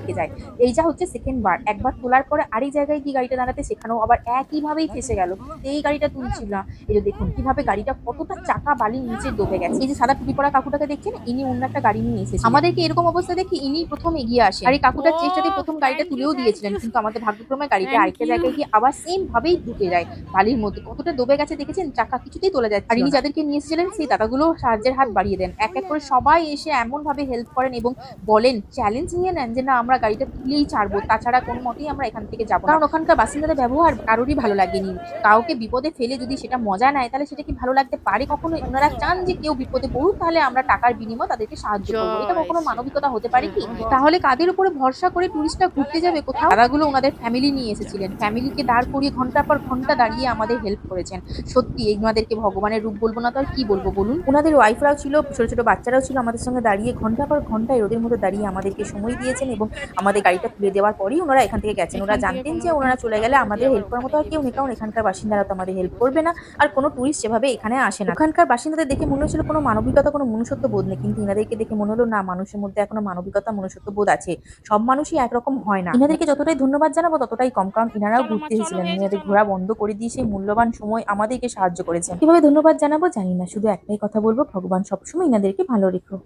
আটকে যায়। এইটা হচ্ছে সেকেন্ড বার। একবার তোলার পরে আরেক জায়গায় গিয়ে গাড়িটা দাঁড়াতে সেখানেও আবার একইভাবেই ফেঁসে গেল। কিছুতেই গাড়িটা তুলছিল না। এই যে দেখুন কিভাবে গাড়িটা কতটা চাকা বালির নিচে ডুবে গেছে। এই যে সাদা টুপি পরা কাকুটাকে দেখছেন, ইনি অন্য একটা গাড়ি নিয়ে এসেছিলেন। আমাদেরকে এরকম অবস্থা দেখে ইনি প্রথম এগিয়ে আসেন। আর এই কাকুটার চেষ্টাতেই প্রথম গাড়িটা তুলেও দিয়েছিলেন। কিন্তু আমাদের ভাগ্যক্রমে গাড়িটা থ্যাংক আরেকটা ইউ। জায়গায় গিয়ে আবার সেম ভাবেই ঢুকে যায় বালির মধ্যে। কতটা ডুবে গেছে দেখেছেন? চাকা কিছুতেই তোলা যাচ্ছিল না। আর ইনি যাদেরকে নিয়ে এসেছিলেন সেই দাদাগুলো সাহায্যের হাত বাড়িয়ে দেন। এক এক করে সবাই এসে এমন ভাবে হেল্প করেন এবং বলেন, চ্যালেঞ্জ নিয়ে নেন যে না আমরা গাড়িটা তুলেই ছাড়বো। তাছাড়া কোনো মতেই আমরা এখান থেকে যাবো না। কারণ ওখানকার বাসিন্দাদের ব্যবহার কারোরই ভালো লাগেনি। কাউকে বিপদে ফেলে যদি সেটা মজা নেয় তাহলে সেটা কি ভালো লাগতে পারে কখনোই? উনারা চান যে কেউ বিপদে পড়ুক তাহলে আমরা টাকার বিনিময়ে তাদেরকে সাহায্য করবো। এটা জয় কখনো শ্রী মানবিকতা হতে পারে কি? তাহলে কাদের উপরে ভরসা করে টুরিস্টরা ঘুরতে যাবে কোথাও? দাদাগুলো ওনাদের ফ্যামিলি নিয়ে এসেছিলেন। ফ্যামিলিকে দাঁড় করিয়ে ঘন্টার পর ঘন্টা দাঁড়িয়ে আমাদের হেল্প করেছেন। সত্যি এনাদেরকে ভগবানের রূপ বলবো না তো আর কি বলবো বলুন? উনাদের ওয়াইফরাও ছিল, ছোট, ছোট বাচ্চারাও ছিল আমাদের সঙ্গে দাঁড়িয়ে ঘন্টার পর ঘন্টা এই রোদের মধ্যে দাঁড়িয়ে আমাদেরকে সময় দিয়েছেন এবং আমাদের গাড়িটা তুলে দেওয়ার পরেই ওনারা এখান থেকে গেছেন। ওরা এখান থেকে জানতেন কোনো যে রকম ওনারা চলে গেলে করে আমাদের আবার হেল্প করার মতো ঘুরে আর কেউ নেই। এসে কারণ এখানকার বাসিন্দারা তো আমাদের হেল্প করবে না। আর কোনো টুরিস্ট সেভাবে এখানে আসে না। ওখানকার বাসিন্দাদের দেখে মনে হচ্ছিল কোনো মানবিকতা, কোনো মনুষ্যত্ব বোধ নেই। কিন্তু ইনাদেরকে দেখে মনে হলো না, মানুষের মধ্যে এখনো মানবিকতা, মনুষ্যত্ব বোধ আছে। সব মানুষই একরকম হয় না। ইনাদেরকে যতটাই ধন্যবাদ জানাবো ততটাই কম। কারণ ইনারাও চলো মা, ঘুরতে চলো, এসেছিলেন। হয়ে গেছে, ইনাদের চলো। ঘোরা বন্ধ করে দিয়ে সেই মূল্যবান সময় আমাদেরকে সাহায্য করেছেন। কিভাবে ধন্যবাদ জানাবো জানি না। শুধু একটাই কথা বলবো, ভগবান সবসময় ইনাদেরকে ভালো রেখো।